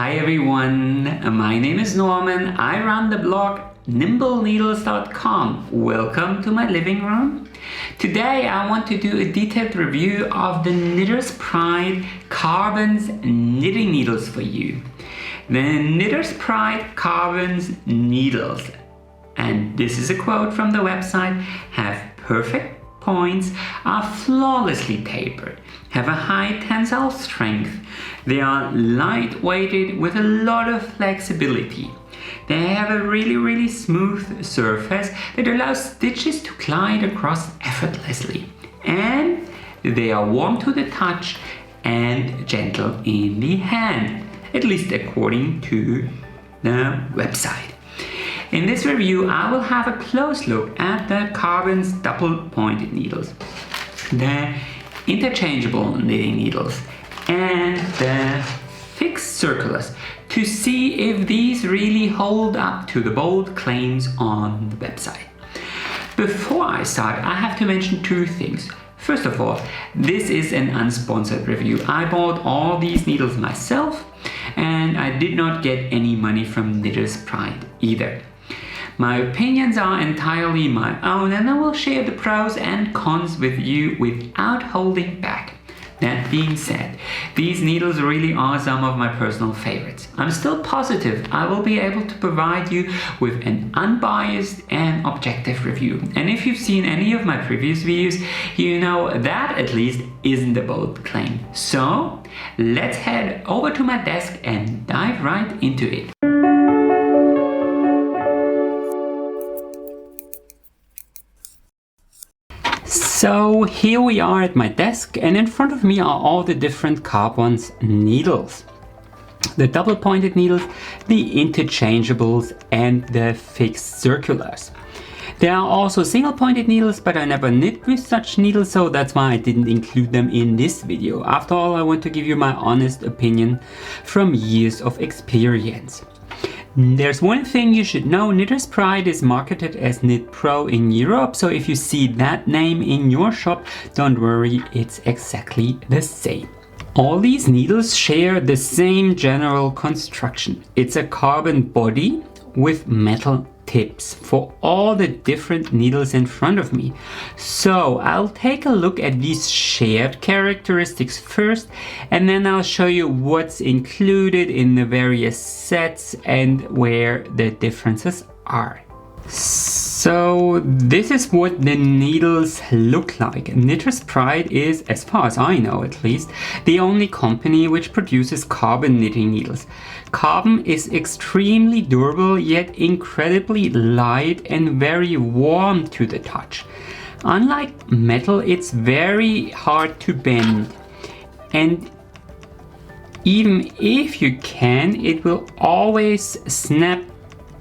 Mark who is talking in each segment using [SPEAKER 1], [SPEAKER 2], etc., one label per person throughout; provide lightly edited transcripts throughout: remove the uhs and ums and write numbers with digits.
[SPEAKER 1] Hi everyone, my name is Norman. I run the blog nimbleneedles.com. Welcome to my living room. Today I want to do a detailed review of the Knitter's Pride Karbonz knitting needles for you. The Knitter's Pride Karbonz needles, and this is a quote from the website, have perfect points, are flawlessly tapered, have a high tensile strength, they are light-weighted with a lot of flexibility. They have a really smooth surface that allows stitches to glide across effortlessly. And they are warm to the touch and gentle in the hand, at least according to the website. In this review, I will have a close look at the Karbonz double-pointed needles, the interchangeable knitting needles, and the fixed circulars to see if these really hold up to the bold claims on the website. Before I start, I have to mention two things. First of all, this is an unsponsored review. I bought all these needles myself and I did not get any money from Knitter's Pride either. My opinions are entirely my own and I will share the pros and cons with you without holding back. That being said, these needles really are some of my personal favorites. I'm still positive I will be able to provide you with an unbiased and objective review. And if you've seen any of my previous videos, you know that at least isn't a bold claim. So let's head over to my desk and dive right into it. So here we are at my desk, and in front of me are all the different Karbonz needles. The double-pointed needles, the interchangeables, and the fixed circulars. There are also single-pointed needles, but I never knit with such needles, so that's why I didn't include them in this video. After all, I want to give you my honest opinion from years of experience. There's one thing you should know, Knitter's Pride is marketed as Knit Pro in Europe, so if you see that name in your shop, don't worry, it's exactly the same. All these needles share the same general construction. It's a carbon body with metal tips for all the different needles in front of me. So I'll take a look at these shared characteristics first, and then I'll show you what's included in the various sets and where the differences are. So this is what the needles look like. Knitter's Pride is, as far as I know at least, the only company which produces carbon knitting needles. Carbon is extremely durable yet incredibly light and very warm to the touch. Unlike metal, it's very hard to bend, and even if you can, it will always snap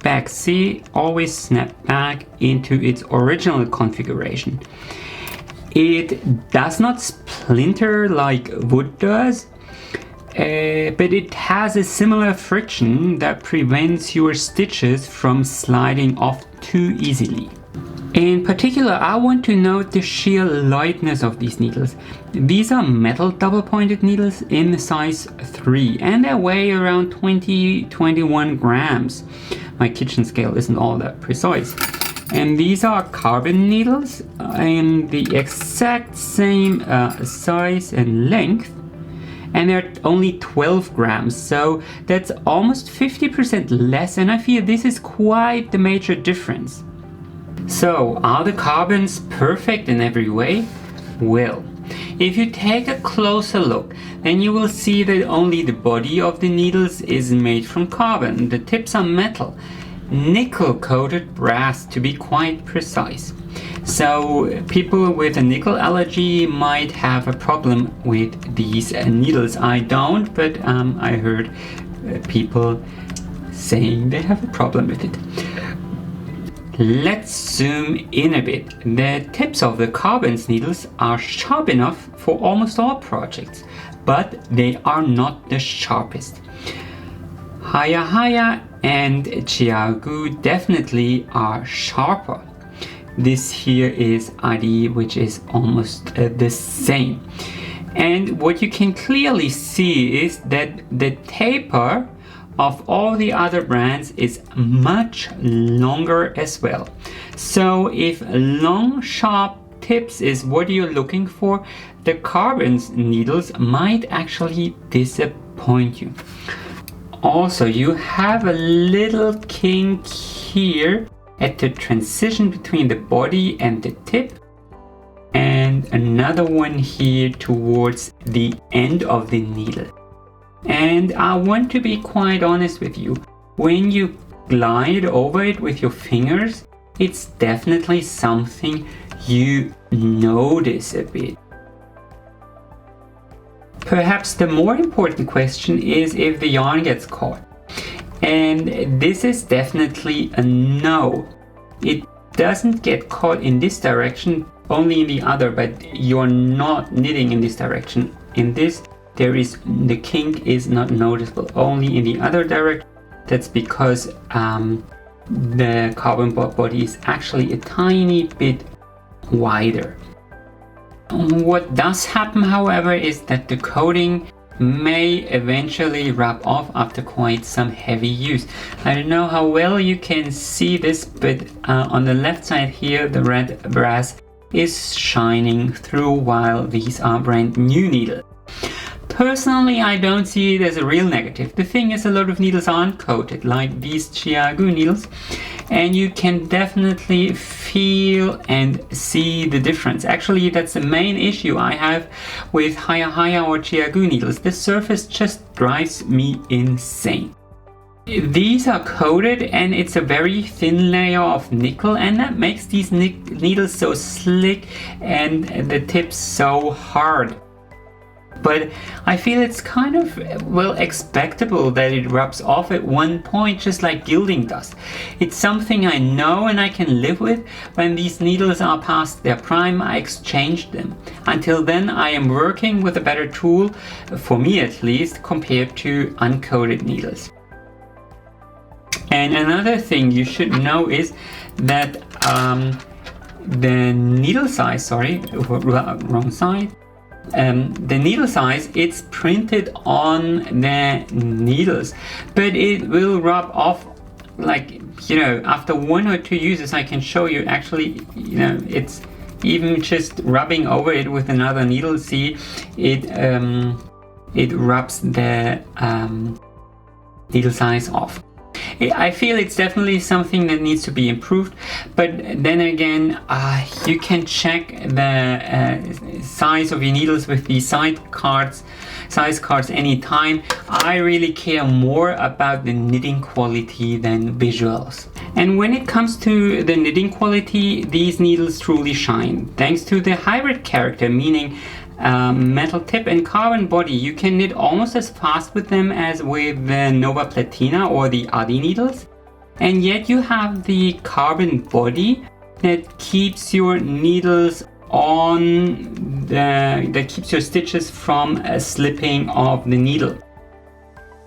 [SPEAKER 1] back. See, always snap back into its original configuration. It does not splinter like wood does, but it has a similar friction that prevents your stitches from sliding off too easily. In particular, I want to note the sheer lightness of these needles. These are metal double-pointed needles in size 3 and they weigh around 20-21 grams. My kitchen scale isn't all that precise. And these are carbon needles in the exact same size and length, and they're only 12 grams, so that's almost 50% less, and I feel this is quite the major difference. So, are the Karbonz perfect in every way? Well, if you take a closer look, then you will see that only the body of the needles is made from carbon. The tips are metal, nickel-coated brass to be quite precise. So people with a nickel allergy might have a problem with these needles. I don't, but I heard people saying they have a problem with it. Let's zoom in a bit. The tips of the Karbonz needles are sharp enough for almost all projects, but they are not the sharpest. Haya and Chiagu definitely are sharper. This here is ID, which is almost the same. And what you can clearly see is that the taper of all the other brands is much longer as well. So if long sharp tips is what you're looking for, the Karbonz needles might actually disappoint you. Also, you have a little kink here at the transition between the body and the tip, and another one here towards the end of the needle. And I want to be quite honest with you, when you glide over it with your fingers, it's definitely something you notice a bit. Perhaps the more important question is if the yarn gets caught. And this is definitely a no. It doesn't get caught in this direction, only in the other, but you're not knitting in this direction. In this, the kink is not noticeable, only in the other direction. That's because the carbon body is actually a tiny bit wider. What does happen, however, is that the coating may eventually rub off after quite some heavy use. I don't know how well you can see this, but on the left side here, the red brass is shining through while these are brand new needles. Personally, I don't see it as a real negative. The thing is, a lot of needles aren't coated, like these Chiagu needles, and you can definitely feel and see the difference. Actually, that's the main issue I have with Haya or Chiagu needles. The surface just drives me insane. These are coated and it's a very thin layer of nickel, and that makes these needles so slick and the tips so hard. But I feel it's kind of, well, expectable that it rubs off at one point, just like gilding does. It's something I know and I can live with. When these needles are past their prime, I exchange them. Until then, I am working with a better tool, for me at least, compared to uncoated needles. And another thing you should know is that the needle size, wrong side. The needle size, it's printed on the needles, but it will rub off, like, after 1 or 2 uses. I can show you actually, it's even just rubbing over it with another needle. See, it rubs the needle size off. I feel it's definitely something that needs to be improved, but then again, you can check the size of your needles with the size cards anytime. I really care more about the knitting quality than visuals. And when it comes to the knitting quality, these needles truly shine. Thanks to the hybrid character, meaning metal tip and carbon body, you can knit almost as fast with them as with the Nova Platina or the Adi needles, and yet you have the carbon body that keeps your needles on that keeps your stitches from slipping off the needle.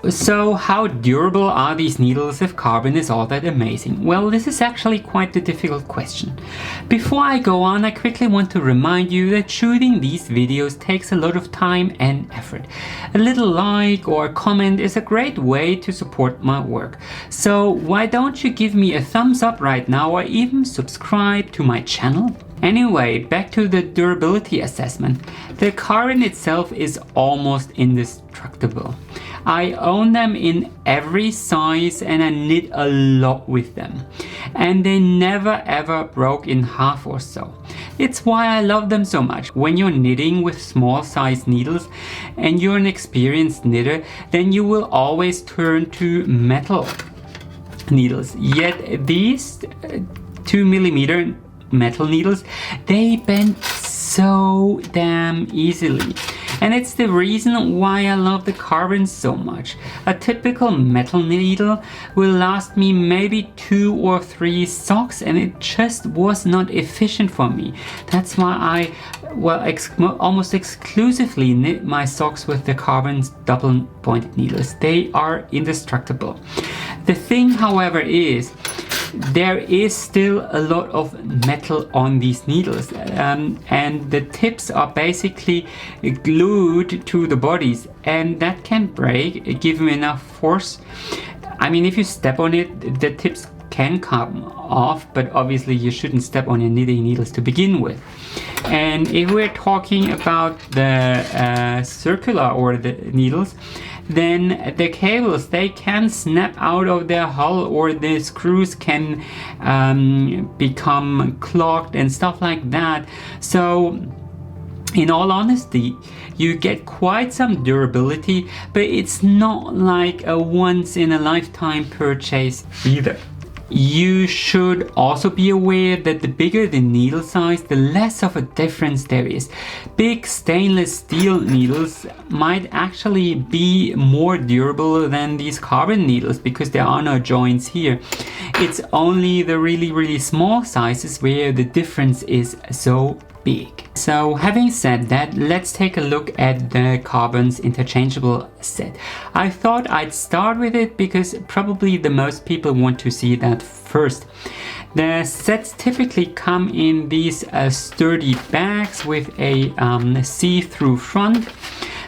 [SPEAKER 1] So how durable are these needles if carbon is all that amazing? Well, this is actually quite the difficult question. Before I go on, I quickly want to remind you that shooting these videos takes a lot of time and effort. A little like or comment is a great way to support my work. So why don't you give me a thumbs up right now, or even subscribe to my channel? Anyway, back to the durability assessment. The carbon itself is almost indestructible. I own them in every size and I knit a lot with them. And they never ever broke in half or so. It's why I love them so much. When you're knitting with small size needles and you're an experienced knitter, then you will always turn to metal needles. Yet these 2mm metal needles, they bend so damn easily. And it's the reason why I love the Karbonz so much. A typical metal needle will last me maybe 2 or 3 socks, and it just was not efficient for me. That's why I almost exclusively knit my socks with the Karbonz double pointed needles. They are indestructible. The thing, however, is there is still a lot of metal on these needles, and the tips are basically glued to the bodies, and that can break given enough force. I mean, if you step on it, the tips can come off, but obviously you shouldn't step on your knitting needles to begin with. And if we're talking about the circular or the needles, then the cables, they can snap out of their hull, or the screws can become clogged and stuff like that. So in all honesty, you get quite some durability, but it's not like a once in a lifetime purchase either. You should also be aware that the bigger the needle size, the less of a difference there is. Big stainless steel needles might actually be more durable than these carbon needles because there are no joints here. It's only the really small sizes where the difference is so big. So having said that, let's take a look at the Karbonz interchangeable set. I thought I'd start with it because probably the most people want to see that first. The sets typically come in these sturdy bags with a see-through front.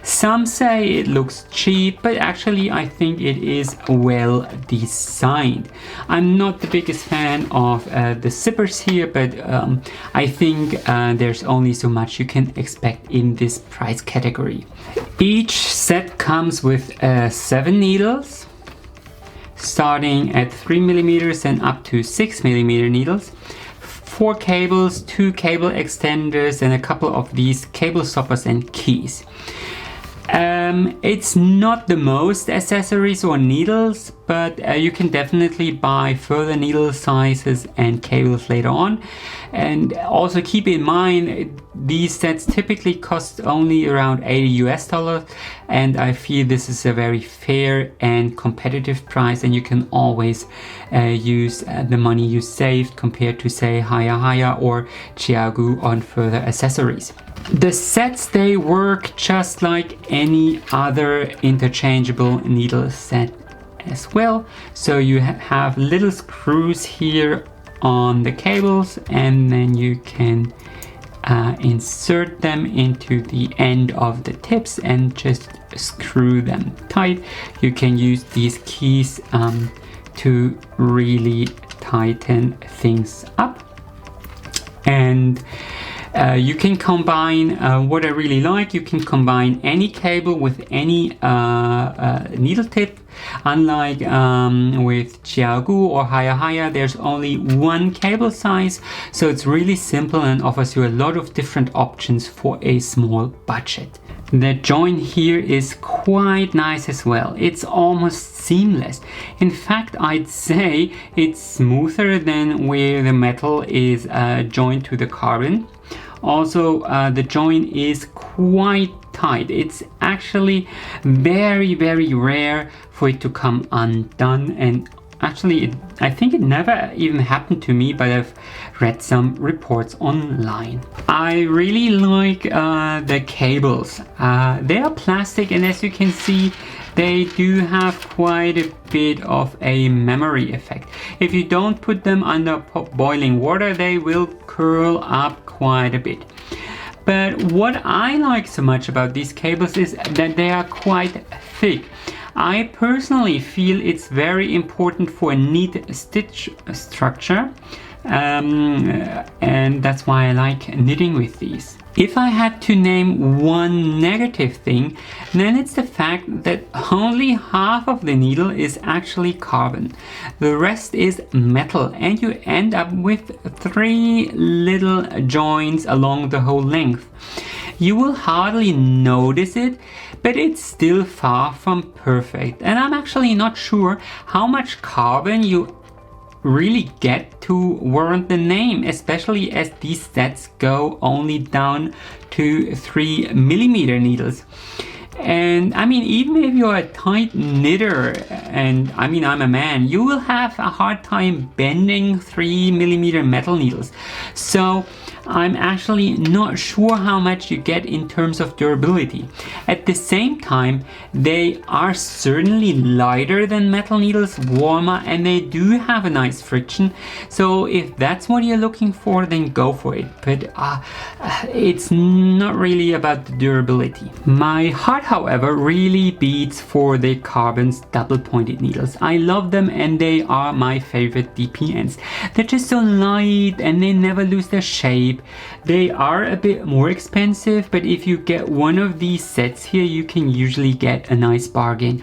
[SPEAKER 1] Some say it looks cheap, but actually I think it is well designed. I'm not the biggest fan of the zippers here, but I think there's only so much you can expect in this price category. Each set comes with 7 needles, starting at 3mm and up to 6mm needles. 4 cables, 2 cable extenders, and a couple of these cable stoppers and keys. It's not the most accessories or needles, but you can definitely buy further needle sizes and cables later on. And also keep in mind, these sets typically cost only around $80 US, and I feel this is a very fair and competitive price, and you can always use the money you saved compared to say Haya or Chiagu on further accessories. The sets, they work just like any other interchangeable needle set as well. So you have little screws here on the cables, and then you can insert them into the end of the tips and just screw them tight. You can use these keys to really tighten things up. And you can combine, what I really like, you can combine any cable with any needle tip. Unlike with Chiagu or Haya, there's only one cable size, so it's really simple and offers you a lot of different options for a small budget. The joint here is quite nice as well. It's almost seamless. In fact, I'd say it's smoother than where the metal is joined to the carbon. Also, the joint is quite tight. It's actually very rare for it to come undone, and actually I think it never even happened to me, but I've read some reports online. I really like the cables. They are plastic, and as you can see, they do have quite a bit of a memory effect. If you don't put them under boiling water, they will curl up quite a bit. But what I like so much about these cables is that they are quite thick. I personally feel it's very important for a neat stitch structure, and that's why I like knitting with these. If I had to name one negative thing, then it's the fact that only half of the needle is actually carbon. The rest is metal, and you end up with 3 little joints along the whole length. You will hardly notice it, but it's still far from perfect. And I'm actually not sure how much carbon you really get to warrant the name, especially as these sets go only down to 3mm needles. And I mean, even if you're a tight knitter, and I mean, I'm a man, you will have a hard time bending 3mm metal needles. So I'm actually not sure how much you get in terms of durability. At the same time, they are certainly lighter than metal needles, warmer, and they do have a nice friction. So if that's what you're looking for, then go for it. But it's not really about the durability. My heart, however, really beats for the Karbonz double pointed needles. I love them and they are my favorite DPNs. They're just so light and they never lose their shape. They are a bit more expensive, but if you get one of these sets here, you can usually get a nice bargain.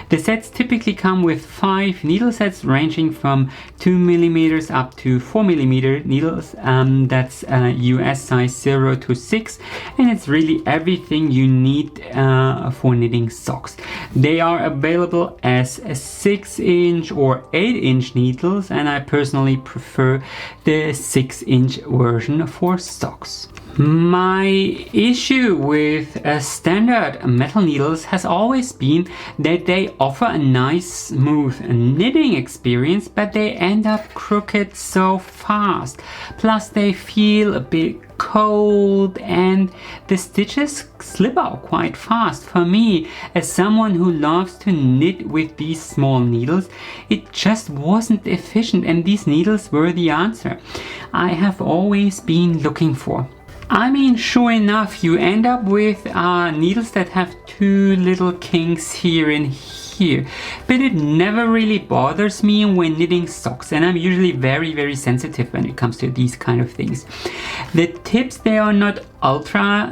[SPEAKER 1] The sets typically come with 5 needle sets ranging from 2mm up to 4mm needles. That's US size 0 to 6, and it's really everything you need for knitting socks. They are available as a 6-inch or 8-inch needles, and I personally prefer the 6-inch version for socks. My issue with standard metal needles has always been that they offer a nice smooth knitting experience, but they end up crooked so fast. Plus they feel a bit cold and the stitches slip out quite fast. For me, as someone who loves to knit with these small needles, it just wasn't efficient, and these needles were the answer I have always been looking for. I mean, sure enough, you end up with needles that have 2 little kinks here and here, but it never really bothers me when knitting socks, and I'm usually very sensitive when it comes to these kind of things. The tips, they are not ultra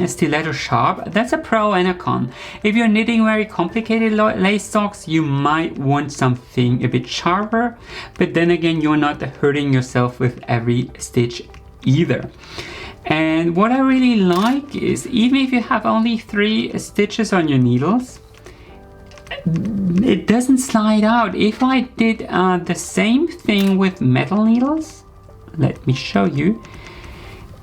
[SPEAKER 1] stiletto sharp. That's a pro and a con. If you're knitting very complicated lace socks, you might want something a bit sharper, but then again, you're not hurting yourself with every stitch either. And what I really like is, even if you have only 3 stitches on your needles, it doesn't slide out. If I did the same thing with metal needles, let me show you,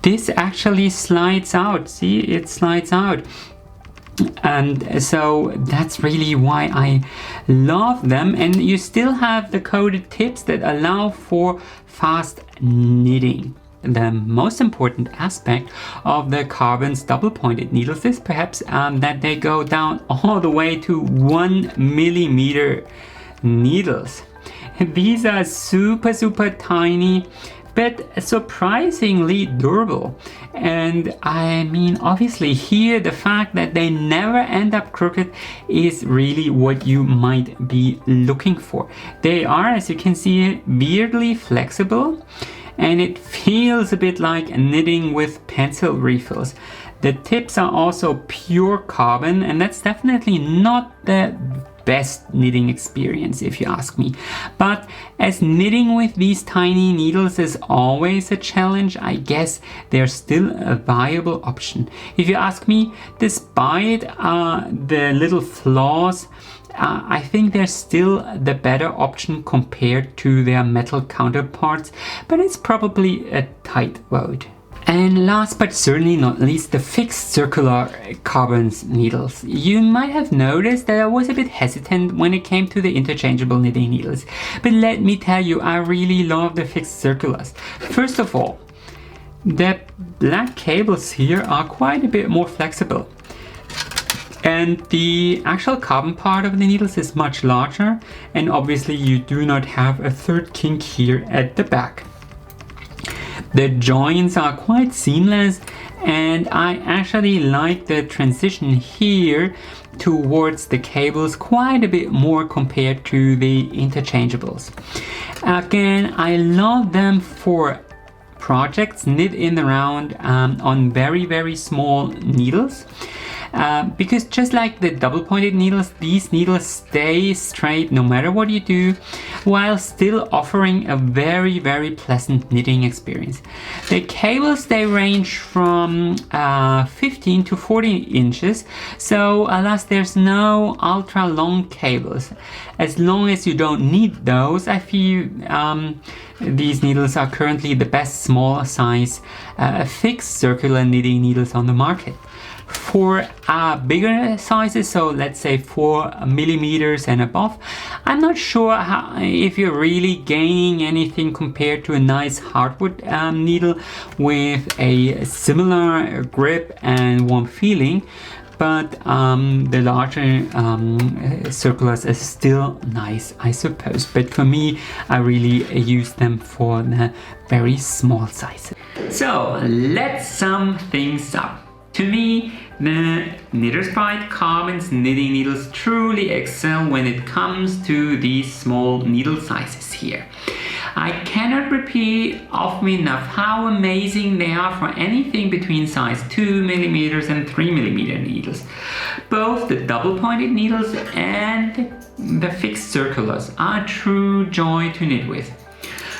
[SPEAKER 1] this actually slides out. See, it slides out. And so that's really why I love them. And you still have the coated tips that allow for fast knitting. The most important aspect of the Karbonz double pointed needles is perhaps that they go down all the way to 1mm needles. These are super tiny, but surprisingly durable. And I mean, obviously here the fact that they never end up crooked is really what you might be looking for. They are, as you can see, weirdly flexible, and it feels a bit like knitting with pencil refills. The tips are also pure carbon, and that's definitely not the best knitting experience if you ask me. But as knitting with these tiny needles is always a challenge, I guess they're still a viable option. If you ask me, despite the little flaws, I think they're still the better option compared to their metal counterparts, but it's probably a tight vote. And last but certainly not least, the fixed circular Karbonz needles. You might have noticed that I was a bit hesitant when it came to the interchangeable knitting needles, but let me tell you, I really love the fixed circulars. First of all, the black cables here are quite a bit more flexible. And the actual carbon part of the needles is much larger, and obviously you do not have a 3rd kink here at the back. The joints are quite seamless, and I actually like the transition here towards the cables quite a bit more compared to the interchangeables. Again, I love them for projects knit in the round on very small needles. Because just like the double pointed needles, these needles stay straight no matter what you do, while still offering a very pleasant knitting experience. The cables, they range from 15 to 40 inches, so alas, there's no ultra long cables. As long as you don't need those, I feel these needles are currently the best small size fixed circular knitting needles on the market. For bigger sizes, so let's say 4 millimeters and above, I'm not sure if you're really gaining anything compared to a nice hardwood needle with a similar grip and warm feeling, but the larger circulars are still nice, I suppose. But for me, I really use them for the very small sizes. So let's sum things up. To me, the Pride Karbonz knitting needles truly excel when it comes to these small needle sizes here. I cannot repeat often enough how amazing they are for anything between size 2 millimeters and 3 millimeter needles. Both the double pointed needles and the fixed circulars are a true joy to knit with.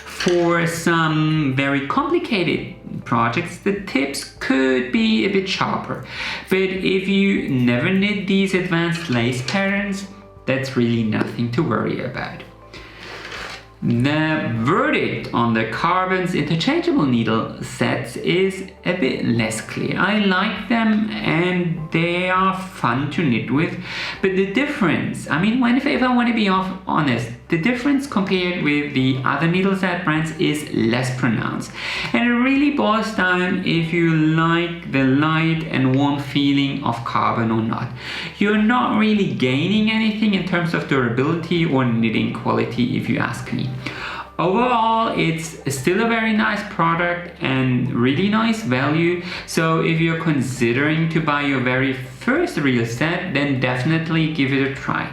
[SPEAKER 1] For some very complicated projects, the tips could be a bit sharper, but if you never knit these advanced lace patterns, that's really nothing to worry about. The verdict on the Karbonz interchangeable needle sets is a bit less clear. I like them and they are fun to knit with, but the difference, I mean, if I want to be honest, the difference compared with the other needle set brands is less pronounced, and it really boils down if you like the light and warm feeling of carbon or not. You're not really gaining anything in terms of durability or knitting quality, if you ask me. Overall, it's still a very nice product and really nice value, so if you're considering to buy your very first real set, then definitely give it a try.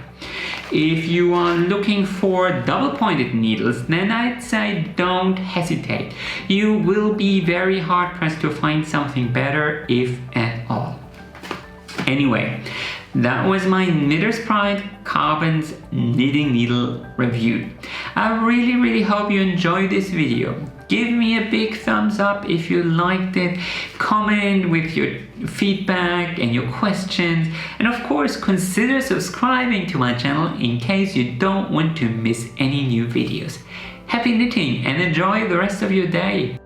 [SPEAKER 1] If you are looking for double pointed needles, then I'd say don't hesitate. You will be very hard pressed to find something better, if at all. Anyway, that was my Pride Karbonz knitting needle review. I really hope you enjoyed this video. Give me a big thumbs up if you liked it, comment with your feedback and your questions, and of course consider subscribing to my channel in case you don't want to miss any new videos. Happy knitting and enjoy the rest of your day!